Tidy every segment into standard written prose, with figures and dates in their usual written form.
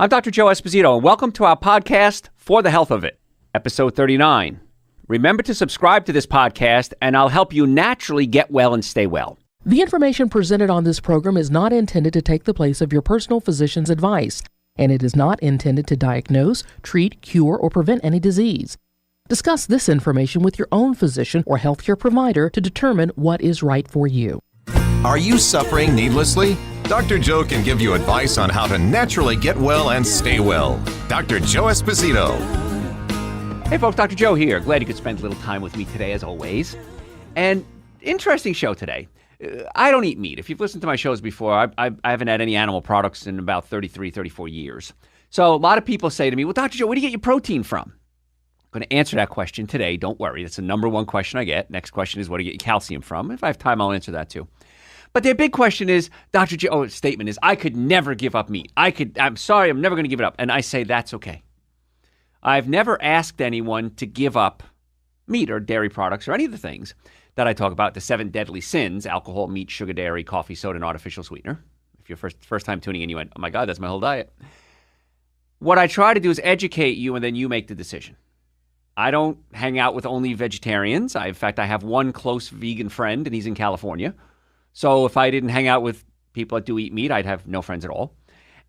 I'm Dr. Joe Esposito, and welcome to our podcast, For the Health of It, episode 39. Remember to subscribe to this podcast, and I'll help you naturally get well and stay well. The information presented on this program is not intended to take the place of your personal physician's advice, and it is not intended to diagnose, treat, cure, or prevent any disease. Discuss this information with your own physician or healthcare provider to determine what is right for you. Are you suffering needlessly? Dr. Joe can give you advice on how to naturally get well and stay well. Dr. Joe Esposito. Hey folks, Dr. Joe here. Glad you could spend a little time with me today as always. And interesting show today. I don't eat meat. If you've listened to my shows before, I haven't had any animal products in about 34 years. So a lot of people say to me, well, Dr. Joe, where do you get your protein from? I'm going to answer that question today. Don't worry. That's the number one question I get. Next question is, where do you get your calcium from? If I have time, I'll answer that too. But their big question is, Dr. Joe's statement is, I could never give up meat. I'm sorry, I'm never going to give it up. And I say, that's okay. I've never asked anyone to give up meat or dairy products or any of the things that I talk about, the 7 deadly sins: alcohol, meat, sugar, dairy, coffee, soda, and artificial sweetener. If you're first time tuning in, you went, oh my God, that's my whole diet. What I try to do is educate you, and then you make the decision. I don't hang out with only vegetarians. In fact, I have one close vegan friend, and he's in California. So if I didn't hang out with people that do eat meat, I'd have no friends at all.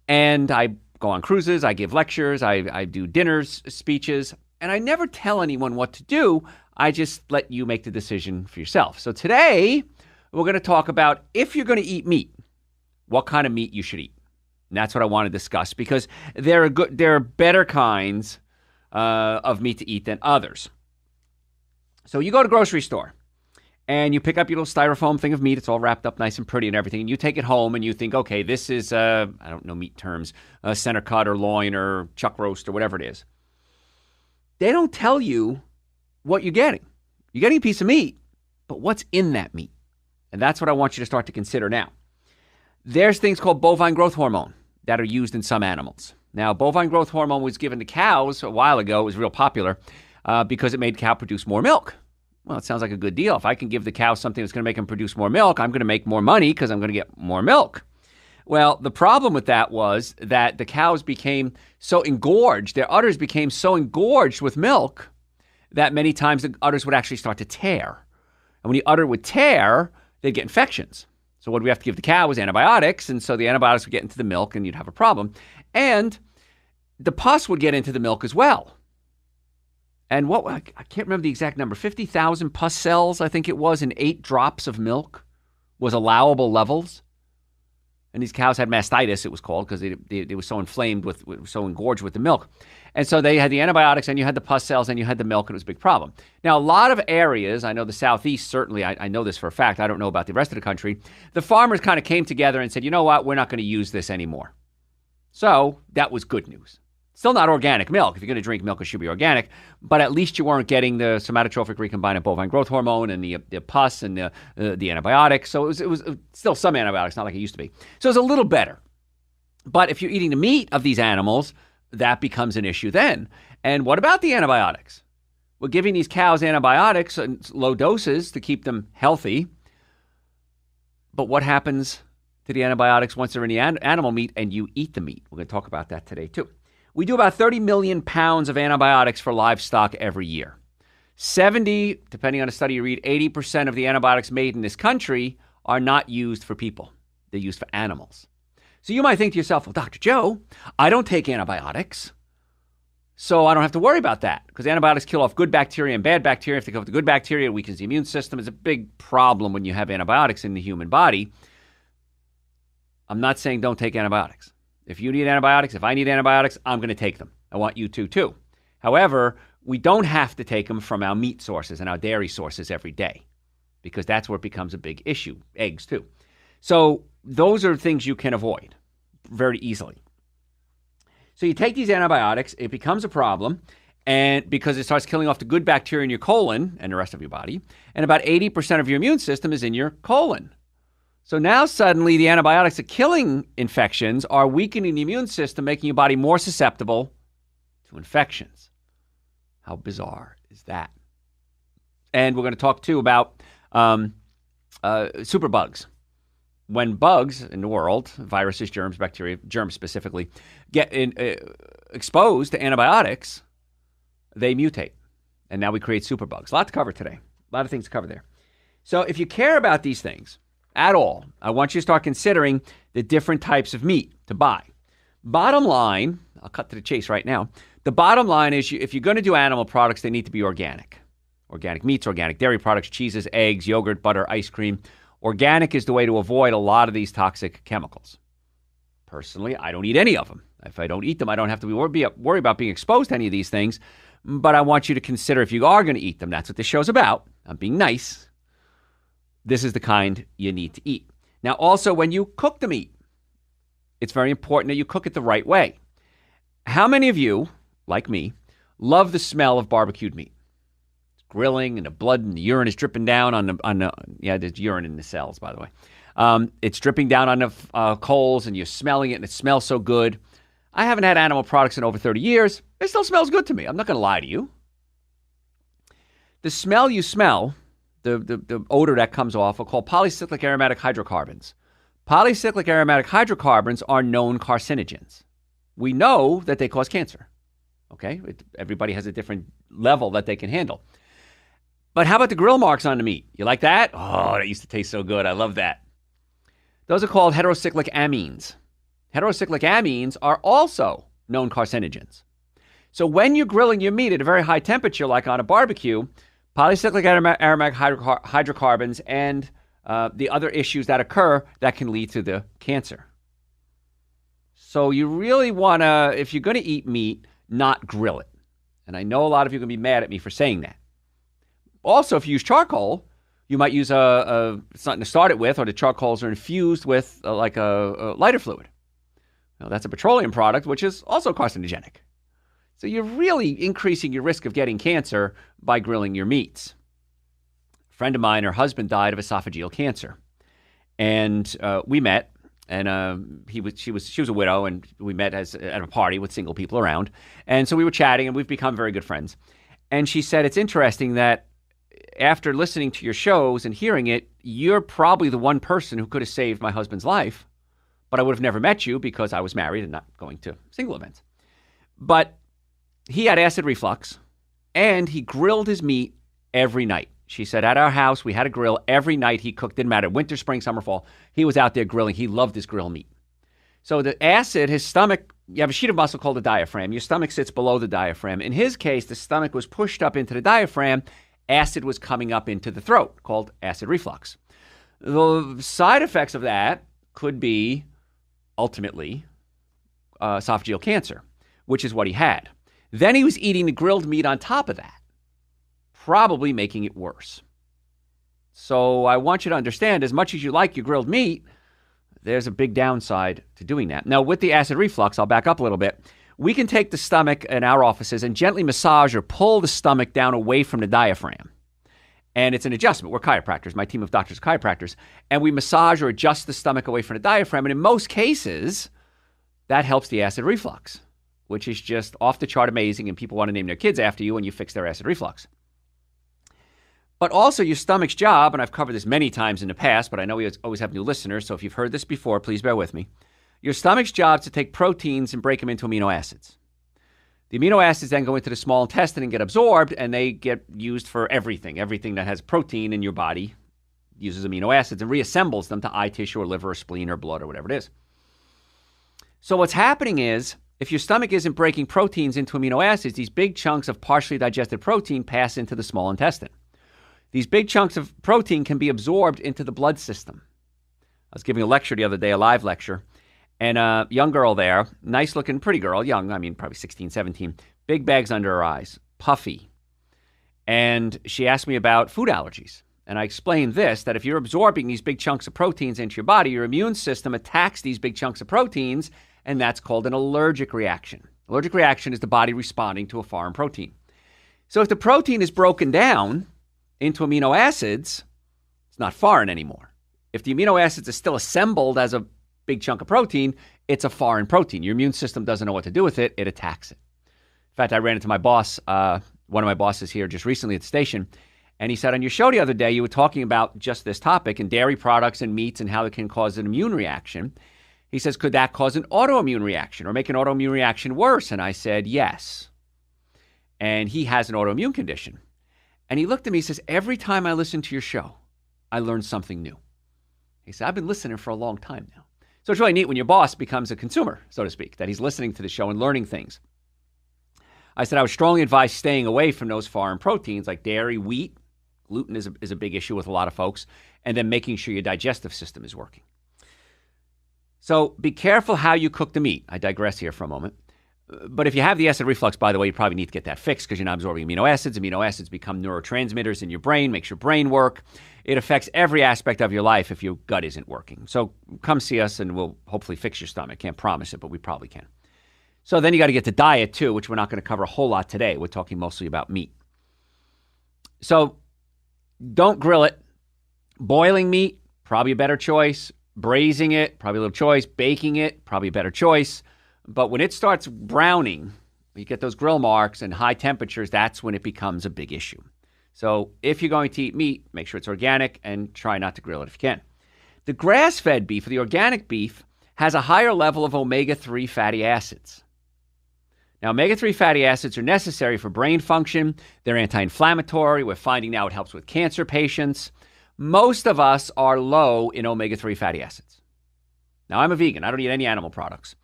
And I go on cruises, I give lectures, I do dinners, speeches, and I never tell anyone what to do. I just let you make the decision for yourself. So today, we're going to talk about, if you're going to eat meat, what kind of meat you should eat. And that's what I want to discuss, because there are better kinds of meat to eat than others. So you go to the grocery store, and you pick up your little styrofoam thing of meat. It's all wrapped up nice and pretty and everything. And you take it home and you think, okay, this is, I don't know meat terms, center cut or loin or chuck roast or whatever it is. They don't tell you what you're getting. You're getting a piece of meat, but what's in that meat? And that's what I want you to start to consider now. There's things called bovine growth hormone that are used in some animals. Now, bovine growth hormone was given to cows a while ago. It was real popular because it made cow produce more milk. Well, it sounds like a good deal. If I can give the cow something that's going to make them produce more milk, I'm going to make more money because I'm going to get more milk. Well, the problem with that was that the cows became so engorged, their udders became so engorged with milk that many times the udders would actually start to tear. And when the udder would tear, they'd get infections. So what we have to give the cow is antibiotics, and so the antibiotics would get into the milk and you'd have a problem. And the pus would get into the milk as well. And I can't remember the exact number, 50,000 pus cells, I think it was, in 8 drops of milk was allowable levels. And these cows had mastitis, it was called, because they were so inflamed, so engorged with the milk. And so they had the antibiotics, and you had the pus cells, and you had the milk, and it was a big problem. Now, a lot of areas, I know the Southeast, certainly, I know this for a fact, I don't know about the rest of the country, the farmers kind of came together and said, you know what, we're not going to use this anymore. So that was good news. Still not organic milk. If you're going to drink milk, it should be organic. But at least you weren't getting the somatotrophic recombinant bovine growth hormone and the pus and the antibiotics. So it was still some antibiotics, not like it used to be. So it was a little better. But if you're eating the meat of these animals, that becomes an issue then. And what about the antibiotics? We're giving these cows antibiotics in low doses to keep them healthy. But what happens to the antibiotics once they're in the animal meat and you eat the meat? We're going to talk about that today too. We do about 30 million pounds of antibiotics for livestock every year. 70, depending on the study you read, 80% of the antibiotics made in this country are not used for people. They're used for animals. So you might think to yourself, well, Dr. Joe, I don't take antibiotics, so I don't have to worry about that, because antibiotics kill off good bacteria and bad bacteria. If they kill off the good bacteria, it weakens the immune system. It's a big problem when you have antibiotics in the human body. I'm not saying don't take antibiotics. If you need antibiotics, if I need antibiotics, I'm going to take them. I want you to too. However, we don't have to take them from our meat sources and our dairy sources every day, because that's where it becomes a big issue. Eggs too. So those are things you can avoid very easily. So you take these antibiotics, it becomes a problem, and because it starts killing off the good bacteria in your colon and the rest of your body, and about 80% of your immune system is in your colon. So now suddenly the antibiotics are killing infections, are weakening the immune system, making your body more susceptible to infections. How bizarre is that? And we're going to talk too about superbugs. when bugs in the world, viruses, germs, bacteria, germs specifically, get exposed to antibiotics, they mutate. And now we create superbugs. A lot to cover today. A lot of things to cover there. So if you care about these things at all, I want you to start considering the different types of meat to buy. Bottom line, I'll cut to the chase right now. The bottom line is if you're going to do animal products, they need to be organic. Organic meats, organic dairy products, cheeses, eggs, yogurt, butter, ice cream. Organic is the way to avoid a lot of these toxic chemicals. Personally, I don't eat any of them. If I don't eat them, I don't have to worry about being exposed to any of these things. But I want you to consider if you are going to eat them, that's what this show's about. I'm being nice. This is the kind you need to eat. Now, also, when you cook the meat, it's very important that you cook it the right way. How many of you, like me, love the smell of barbecued meat? It's grilling and the blood and the urine is dripping down on the there's urine in the cells, by the way. It's dripping down on the coals and you're smelling it and it smells so good. I haven't had animal products in over 30 years. It still smells good to me. I'm not going to lie to you. The smell you smell, the odor that comes off, are called polycyclic aromatic hydrocarbons. Polycyclic aromatic hydrocarbons are known carcinogens. We know that they cause cancer. Okay? Everybody has a different level that they can handle. But how about the grill marks on the meat? You like that? Oh, that used to taste so good. I love that. Those are called heterocyclic amines. Heterocyclic amines are also known carcinogens. So when you're grilling your meat at a very high temperature, like on a barbecue, polycyclic aromatic hydrocarbons and the other issues that occur that can lead to the cancer. So you really want to, if you're going to eat meat, not grill it. And I know a lot of you are going to be mad at me for saying that. Also, if you use charcoal, you might use something to start it with, or the charcoals are infused with a lighter fluid. Now, that's a petroleum product, which is also carcinogenic. So you're really increasing your risk of getting cancer by grilling your meats. A friend of mine, her husband died of esophageal cancer. And we met, and she was a widow, and we met at a party with single people around. And so we were chatting, and we've become very good friends. And she said, it's interesting that after listening to your shows and hearing it, you're probably the one person who could have saved my husband's life. But I would have never met you because I was married and not going to single events. But he had acid reflux, and he grilled his meat every night. She said, at our house, we had a grill every night. He cooked, didn't matter, winter, spring, summer, fall. He was out there grilling. He loved his grill meat. So the acid, his stomach, you have a sheet of muscle called the diaphragm. Your stomach sits below the diaphragm. In his case, the stomach was pushed up into the diaphragm. Acid was coming up into the throat, called acid reflux. The side effects of that could be ultimately esophageal cancer, which is what he had. Then he was eating the grilled meat on top of that, probably making it worse. So I want you to understand, as much as you like your grilled meat, there's a big downside to doing that. Now, with the acid reflux, I'll back up a little bit. We can take the stomach in our offices and gently massage or pull the stomach down away from the diaphragm. And it's an adjustment. We're chiropractors. My team of doctors are chiropractors. And we massage or adjust the stomach away from the diaphragm. And in most cases, that helps the acid reflux, which is just off the chart amazing. And people want to name their kids after you when you fix their acid reflux. But also your stomach's job, and I've covered this many times in the past, but I know we always have new listeners. So if you've heard this before, please bear with me. Your stomach's job is to take proteins and break them into amino acids. The amino acids then go into the small intestine and get absorbed, and they get used for everything. Everything that has protein in your body uses amino acids and reassembles them to eye tissue or liver or spleen or blood or whatever it is. So what's happening is, if your stomach isn't breaking proteins into amino acids, these big chunks of partially digested protein pass into the small intestine. These big chunks of protein can be absorbed into the blood system. I was giving a lecture the other day, a live lecture, and a young girl there, nice-looking, pretty girl, young, I mean, probably 16, 17, big bags under her eyes, puffy. And she asked me about food allergies. And I explained this, that if you're absorbing these big chunks of proteins into your body, your immune system attacks these big chunks of proteins, and that's called an allergic reaction. Allergic reaction is the body responding to a foreign protein. So if the protein is broken down into amino acids, it's not foreign anymore. If the amino acids are still assembled as a big chunk of protein, it's a foreign protein. Your immune system doesn't know what to do with it. It attacks it. In fact, I ran into my boss, one of my bosses here just recently at the station, And he said on your show the other day, you were talking about just this topic and dairy products and meats and how it can cause an immune reaction. He says, could that cause an autoimmune reaction or make an autoimmune reaction worse? And I said, yes. And he has an autoimmune condition. And he looked at me and says, every time I listen to your show, I learn something new. He said, I've been listening for a long time now. So it's really neat when your boss becomes a consumer, so to speak, that he's listening to the show and learning things. I said, I would strongly advise staying away from those foreign proteins like dairy, wheat. Gluten is a big issue with a lot of folks. And then making sure your digestive system is working. So be careful how you cook the meat. I digress here for a moment. But if you have the acid reflux, by the way, you probably need to get that fixed because you're not absorbing amino acids. Amino acids become neurotransmitters in your brain, makes your brain work. It affects every aspect of your life if your gut isn't working. So come see us and we'll hopefully fix your stomach. Can't promise it, but we probably can. So then you got to get to diet too, which we're not going to cover a whole lot today. We're talking mostly about meat. So don't grill it. Boiling meat, probably a better choice. Braising it, probably a little choice. Baking it, probably a better choice. But when it starts browning, you get those grill marks and high temperatures, that's when it becomes a big issue. So if you're going to eat meat, make sure it's organic and try not to grill it if you can. The grass-fed beef, or the organic beef, has a higher level of omega-3 fatty acids. Now, omega-3 fatty acids are necessary for brain function. They're anti-inflammatory. We're finding now it helps with cancer patients. Most of us are low in omega-3 fatty acids. Now, I'm a vegan. I don't eat any animal products.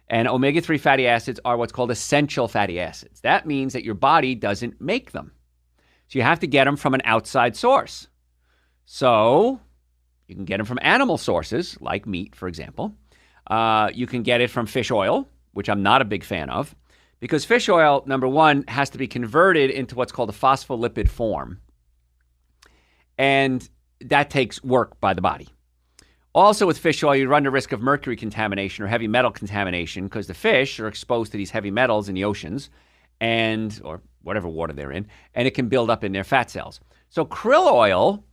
And omega-3 fatty acids are what's called essential fatty acids. That means that your body doesn't make them. So you have to get them from an outside source. So you can get them from animal sources, like meat, for example. You can get it from fish oil, which I'm not a big fan of, because fish oil, number one, has to be converted into what's called a phospholipid form. And that takes work by the body. Also, with fish oil, you run the risk of mercury contamination or heavy metal contamination because the fish are exposed to these heavy metals in the oceans or whatever water they're in, and it can build up in their fat cells. So krill oil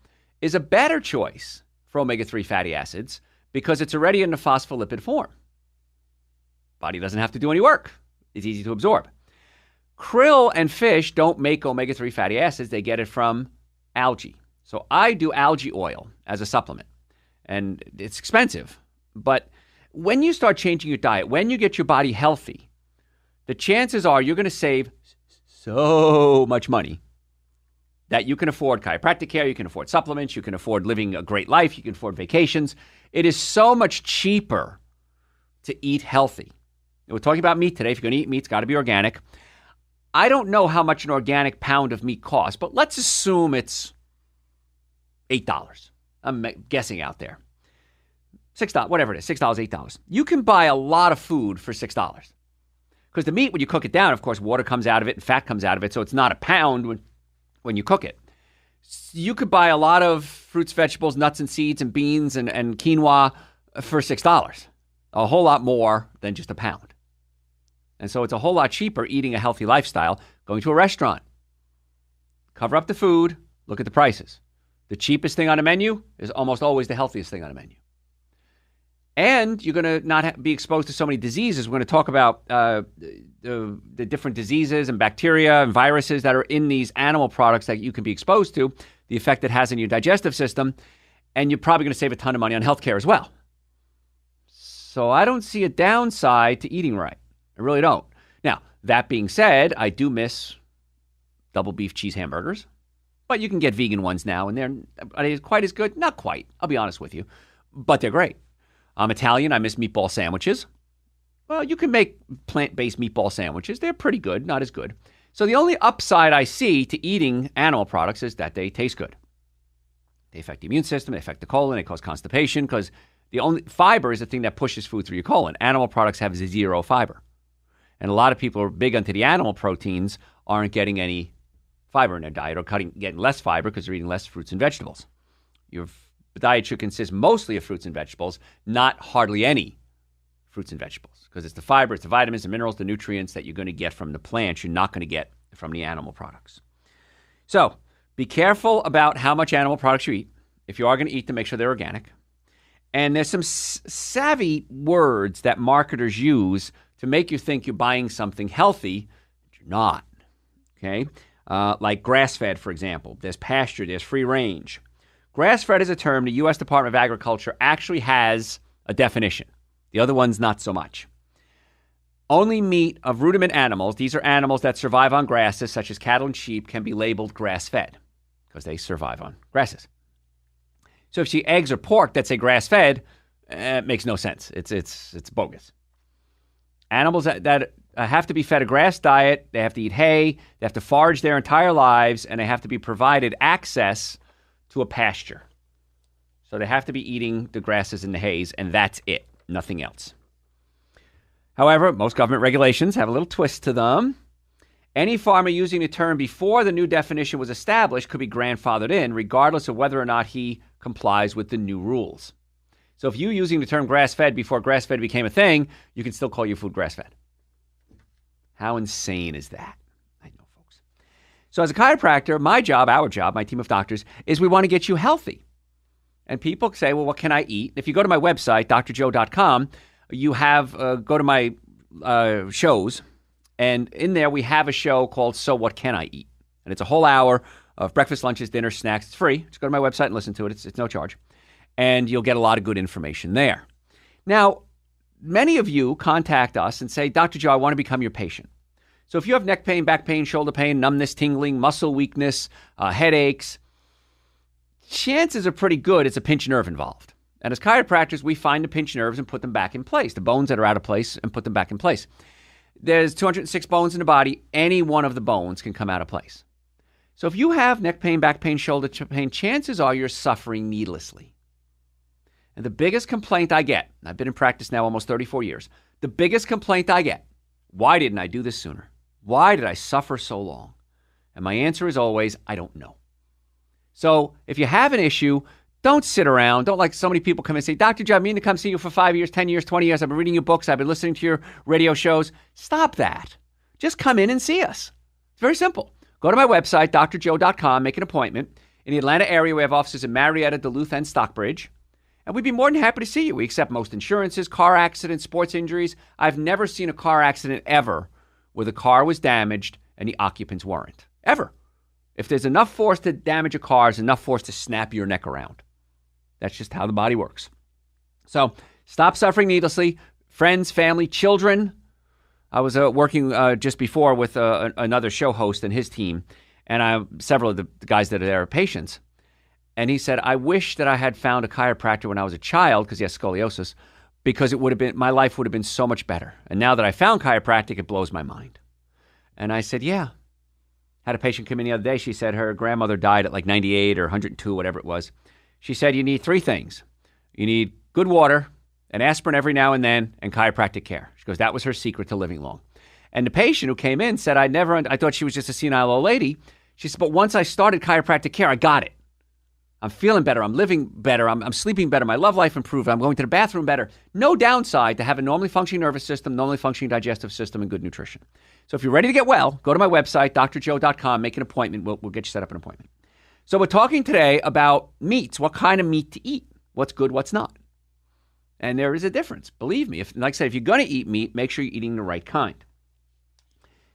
is a better choice for omega-3 fatty acids because it's already in the phospholipid form. Body doesn't have to do any work. It's easy to absorb. Krill and fish don't make omega-3 fatty acids. They get it from algae. So I do algae oil as a supplement. And it's expensive. But when you start changing your diet, when you get your body healthy, the chances are you're going to save so much money that you can afford chiropractic care, you can afford supplements, you can afford living a great life, you can afford vacations. It is so much cheaper to eat healthy. And we're talking about meat today. If you're going to eat meat, it's got to be organic. I don't know how much an organic pound of meat costs, but let's assume it's $8. I'm guessing out there. $6, whatever it is, $6, $8. You can buy a lot of food for $6. Because the meat, when you cook it down, of course, water comes out of it and fat comes out of it, so it's not a pound when you cook it. You could buy a lot of fruits, vegetables, nuts and seeds and beans and quinoa for $6. A whole lot more than just a pound. And so it's a whole lot cheaper eating a healthy lifestyle, going to a restaurant. Cover up the food, look at the prices. The cheapest thing on a menu is almost always the healthiest thing on a menu. And you're going to not be exposed to so many diseases. We're going to talk about the different diseases and bacteria and viruses that are in these animal products that you can be exposed to, the effect it has on your digestive system, and you're probably going to save a ton of money on healthcare as well. So I don't see a downside to eating right. I really don't. Now, that being said, I do miss double beef cheese hamburgers. But you can get vegan ones now, and are they quite as good? Not quite, I'll be honest with you. But they're great. I'm Italian. I miss meatball sandwiches. Well, you can make plant-based meatball sandwiches. They're pretty good, not as good. So the only upside I see to eating animal products is that they taste good. They affect the immune system. They affect the colon. They cause constipation because the only fiber is the thing that pushes food through your colon. Animal products have zero fiber. And a lot of people who are big onto the animal proteins aren't getting any fiber in their diet or getting less fiber because they're eating less fruits and vegetables. Your diet should consist mostly of fruits and vegetables, not hardly any fruits and vegetables, because it's the fiber, it's the vitamins, the minerals, the nutrients that you're going to get from the plants you're not going to get from the animal products. So be careful about how much animal products you eat. If you are going to eat them, make sure they're organic. And there's some savvy words that marketers use to make you think you're buying something healthy, but you're not. Okay? like grass-fed, for example. There's pasture, there's free range. Grass-fed is a term the U.S. Department of Agriculture actually has a definition. The other one's not so much. Only meat of ruminant animals, these are animals that survive on grasses, such as cattle and sheep, can be labeled grass-fed because they survive on grasses. So if you see eggs or pork that say grass-fed, it makes no sense. It's bogus. Animals that have to be fed a grass diet, they have to eat hay, they have to forage their entire lives, and they have to be provided access to a pasture. So they have to be eating the grasses and the hays, and that's it, nothing else. However, most government regulations have a little twist to them. Any farmer using the term before the new definition was established could be grandfathered in, regardless of whether or not he complies with the new rules. So if you're using the term grass-fed before grass-fed became a thing, you can still call your food grass-fed. How insane is that? I know, folks. So as a chiropractor, my job, our job, my team of doctors, is we want to get you healthy. And people say, well, what can I eat? If you go to my website, drjoe.com, you have, go to my shows, and in there we have a show called So What Can I Eat? And it's a whole hour of breakfast, lunches, dinner, snacks. It's free. Just go to my website and listen to it. It's no charge. And you'll get a lot of good information there. Now, many of you contact us and say, Dr. Joe, I want to become your patient. So if you have neck pain, back pain, shoulder pain, numbness, tingling, muscle weakness, headaches, chances are pretty good it's a pinched nerve involved. And as chiropractors, we find the pinched nerves and put them back in place, the bones that are out of place, and put them back in place. There's 206 bones in the body. Any one of the bones can come out of place. So if you have neck pain, back pain, shoulder pain, chances are you're suffering needlessly. And the biggest complaint I get, I've been in practice now almost 34 years, the biggest complaint I get, why didn't I do this sooner? Why did I suffer so long? And my answer is always, I don't know. So if you have an issue, don't sit around. Don't like so many people come and say, Dr. Joe, I mean to come see you for 5 years, 10 years, 20 years. I've been reading your books. I've been listening to your radio shows. Stop that. Just come in and see us. It's very simple. Go to my website, drjoe.com, make an appointment. In the Atlanta area, we have offices in Marietta, Duluth, and Stockbridge. And we'd be more than happy to see you. We accept most insurances, car accidents, sports injuries. I've never seen a car accident ever where the car was damaged and the occupants weren't. Ever. If there's enough force to damage a car, there's enough force to snap your neck around. That's just how the body works. So stop suffering needlessly. Friends, family, children. I was working just before with another show host and his team, and several of the guys that are there are patients. And he said, I wish that I had found a chiropractor when I was a child, because he has scoliosis, because it would have been, my life would have been so much better. And now that I found chiropractic, it blows my mind. And I said, yeah. Had a patient come in the other day. She said her grandmother died at like 98 or 102, whatever it was. She said, you need three things. You need good water, an aspirin every now and then, and chiropractic care. She goes, that was her secret to living long. And the patient who came in said, I thought she was just a senile old lady. She said, but once I started chiropractic care, I got it. I'm feeling better. I'm living better. I'm sleeping better. My love life improved. I'm going to the bathroom better. No downside to have a normally functioning nervous system, normally functioning digestive system, and good nutrition. So if you're ready to get well, go to my website, drjoe.com, make an appointment. We'll get you set up an appointment. So we're talking today about meats, what kind of meat to eat, what's good, what's not. And there is a difference. Believe me, like I said, if you're going to eat meat, make sure you're eating the right kind.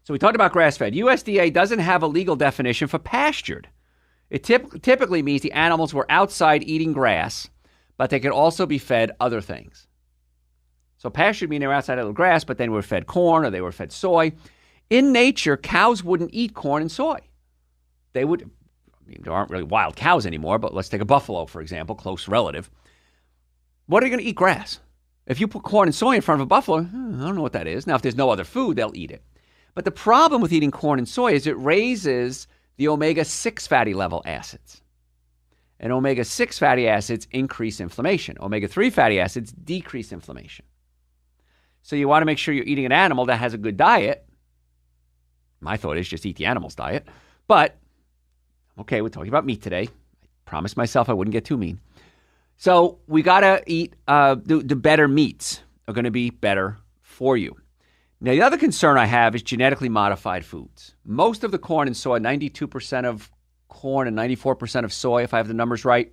So we talked about grass-fed. USDA doesn't have a legal definition for pastured. It typically means the animals were outside eating grass, but they could also be fed other things. So pastured means they were outside eating grass, but then they were fed corn or they were fed soy. In nature, cows wouldn't eat corn and soy. They would, there aren't really wild cows anymore, but let's take a buffalo, for example, close relative. What are they going to eat? Grass. If you put corn and soy in front of a buffalo, I don't know what that is. Now, if there's no other food, they'll eat it. But the problem with eating corn and soy is it raises the omega-6 fatty level acids. And omega-6 fatty acids increase inflammation. Omega-3 fatty acids decrease inflammation. So you want to make sure you're eating an animal that has a good diet. My thought is just eat the animal's diet. But, okay, we're talking about meat today. I promised myself I wouldn't get too mean. So we got to eat, the better meats are going to be better for you. Now, the other concern I have is genetically modified foods. Most of the corn and soy, 92% of corn and 94% of soy, if I have the numbers right,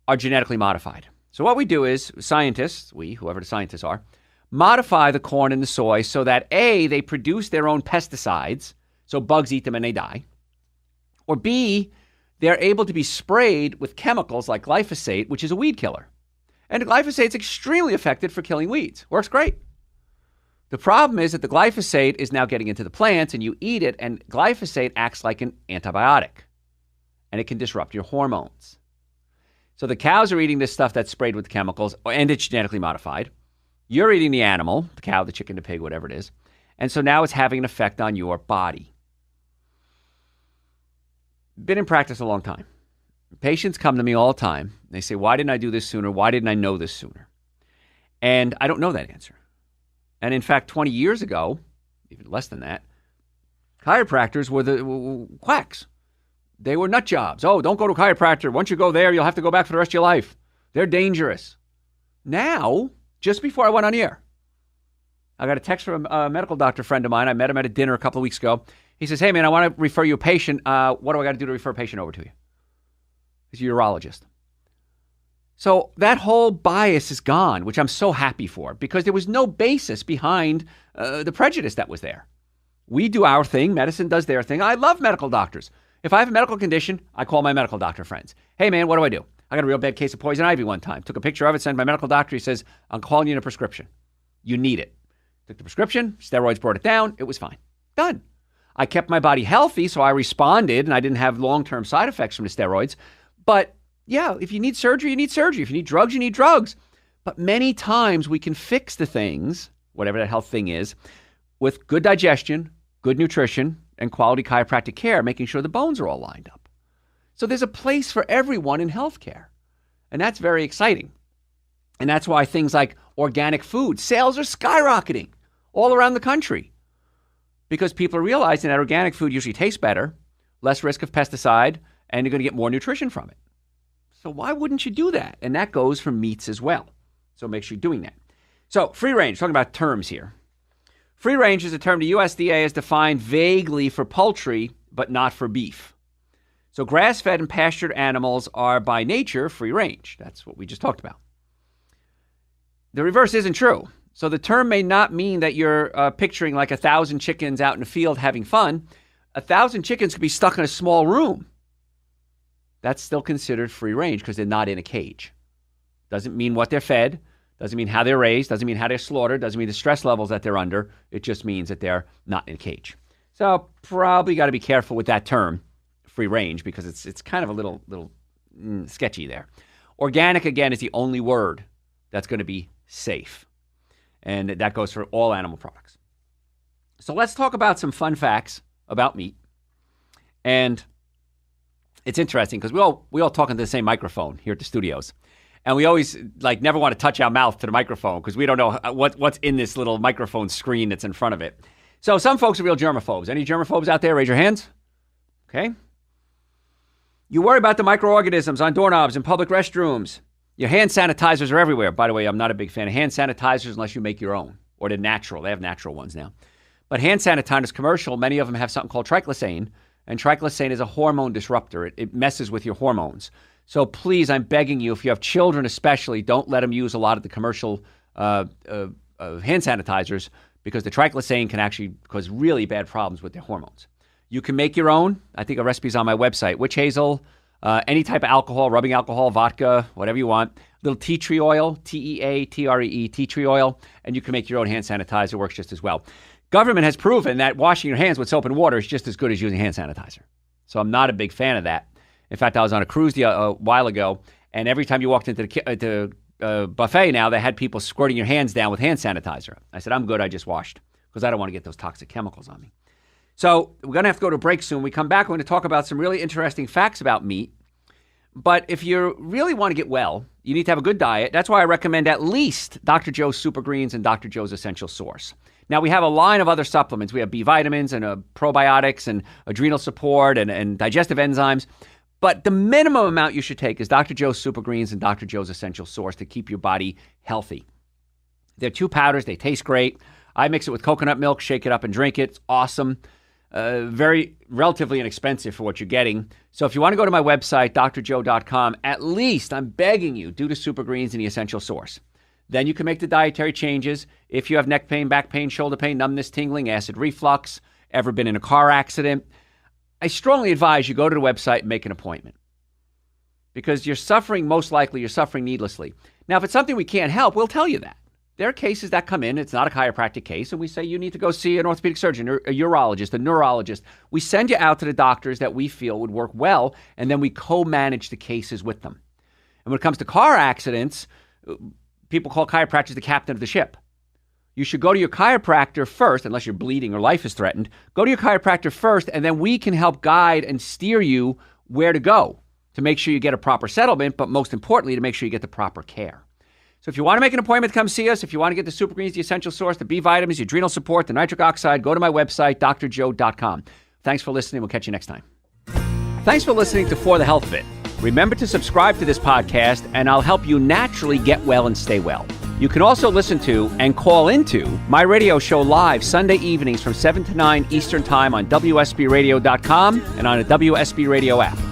are genetically modified. So what we do is scientists, whoever the scientists are, modify the corn and the soy so that A, they produce their own pesticides, so bugs eat them and they die. Or B, they're able to be sprayed with chemicals like glyphosate, which is a weed killer. And glyphosate is extremely effective for killing weeds. Works great. The problem is that the glyphosate is now getting into the plants and you eat it, and glyphosate acts like an antibiotic and it can disrupt your hormones. So the cows are eating this stuff that's sprayed with chemicals and it's genetically modified. You're eating the animal, the cow, the chicken, the pig, whatever it is. And so now it's having an effect on your body. Been in practice a long time. Patients come to me all the time. They say, why didn't I do this sooner? Why didn't I know this sooner? And I don't know that answer. And in fact, 20 years ago, even less than that, chiropractors were the quacks. They were nut jobs. Oh, don't go to a chiropractor. Once you go there, you'll have to go back for the rest of your life. They're dangerous. Now, just before I went on the air, I got a text from a medical doctor friend of mine. I met him at a dinner a couple of weeks ago. He says, hey, man, I want to refer you a patient. What do I got to do to refer a patient over to you? He's a urologist. So that whole bias is gone, which I'm so happy for, because there was no basis behind the prejudice that was there. We do our thing. Medicine does their thing. I love medical doctors. If I have a medical condition, I call my medical doctor friends. Hey, man, what do I do? I got a real bad case of poison ivy one time. Took a picture of it, sent my medical doctor. He says, I'm calling you in a prescription. You need it. Took the prescription. Steroids brought it down. It was fine. Done. I kept my body healthy, so I responded, and I didn't have long-term side effects from the steroids. But yeah, if you need surgery, you need surgery. If you need drugs, you need drugs. But many times we can fix the things, whatever that health thing is, with good digestion, good nutrition, and quality chiropractic care, making sure the bones are all lined up. So there's a place for everyone in healthcare. And that's very exciting. And that's why things like organic food, sales are skyrocketing all around the country. Because people are realizing that organic food usually tastes better, less risk of pesticide, and you're going to get more nutrition from it. So why wouldn't you do that? And that goes for meats as well. So make sure you're doing that. So free range, talking about terms here. Free range is a term the USDA has defined vaguely for poultry, but not for beef. So grass-fed and pastured animals are by nature free range. That's what we just talked about. The reverse isn't true. So the term may not mean that you're picturing like 1,000 chickens out in the field having fun. 1,000 chickens could be stuck in a small room. That's still considered free range because they're not in a cage. Doesn't mean what they're fed, doesn't mean how they're raised, doesn't mean how they're slaughtered, doesn't mean the stress levels that they're under. It just means that they're not in a cage. So probably got to be careful with that term, free range, because it's kind of a little sketchy there. Organic, again, is the only word that's going to be safe. And that goes for all animal products. So let's talk about some fun facts about meat. And it's interesting because we all talk into the same microphone here at the studios. And we always never want to touch our mouth to the microphone because we don't know what's in this little microphone screen that's in front of it. So some folks are real germaphobes. Any germaphobes out there? Raise your hands. Okay. You worry about the microorganisms on doorknobs in public restrooms. Your hand sanitizers are everywhere. By the way, I'm not a big fan of hand sanitizers unless you make your own, or they're natural. They have natural ones now. But hand sanitizers, commercial, many of them have something called triclosan. And triclosan is a hormone disruptor. It messes with your hormones. So please, I'm begging you, if you have children especially, don't let them use a lot of the commercial hand sanitizers because the triclosan can actually cause really bad problems with their hormones. You can make your own. I think a recipe's on my website. Witch hazel, any type of alcohol, rubbing alcohol, vodka, whatever you want. A little tea tree oil, T-E-A-T-R-E-E, tea tree oil, and you can make your own hand sanitizer. It works just as well. Government has proven that washing your hands with soap and water is just as good as using hand sanitizer. So I'm not a big fan of that. In fact, I was on a cruise a while ago, and every time you walked into the buffet now, they had people squirting your hands down with hand sanitizer. I said, I'm good. I just washed because I don't want to get those toxic chemicals on me. So we're going to have to go to a break soon. When we come back, we're going to talk about some really interesting facts about meat. But if you really want to get well, you need to have a good diet. That's why I recommend at least Dr. Joe's Super Greens and Dr. Joe's Essential Source. Now, we have a line of other supplements. We have B vitamins and probiotics and adrenal support and digestive enzymes. But the minimum amount you should take is Dr. Joe's Super Greens and Dr. Joe's Essential Source to keep your body healthy. They're 2 powders. They taste great. I mix it with coconut milk, shake it up and drink it. It's awesome. Very relatively inexpensive for what you're getting. So if you want to go to my website, drjoe.com, at least, I'm begging you, do the Super Greens and the Essential Source. Then you can make the dietary changes. If you have neck pain, back pain, shoulder pain, numbness, tingling, acid reflux, ever been in a car accident, I strongly advise you go to the website and make an appointment. Because you're suffering, most likely, you're suffering needlessly. Now, if it's something we can't help, we'll tell you that. There are cases that come in, it's not a chiropractic case, and we say you need to go see an orthopedic surgeon, or a urologist, a neurologist. We send you out to the doctors that we feel would work well, and then we co-manage the cases with them. And when it comes to car accidents, people call chiropractors the captain of the ship. You should go to your chiropractor first, unless you're bleeding or life is threatened. Go to your chiropractor first, and then we can help guide and steer you where to go to make sure you get a proper settlement, but most importantly, to make sure you get the proper care. So if you want to make an appointment to come see us, if you want to get the Super Greens, the essential source, the B vitamins, the adrenal support, the nitric oxide, go to my website, drjoe.com. Thanks for listening. We'll catch you next time. Thanks for listening to For the Health of It. Remember to subscribe to this podcast, and I'll help you naturally get well and stay well. You can also listen to and call into my radio show live Sunday evenings from 7 to 9 Eastern Time on WSBRadio.com and on a WSB Radio app.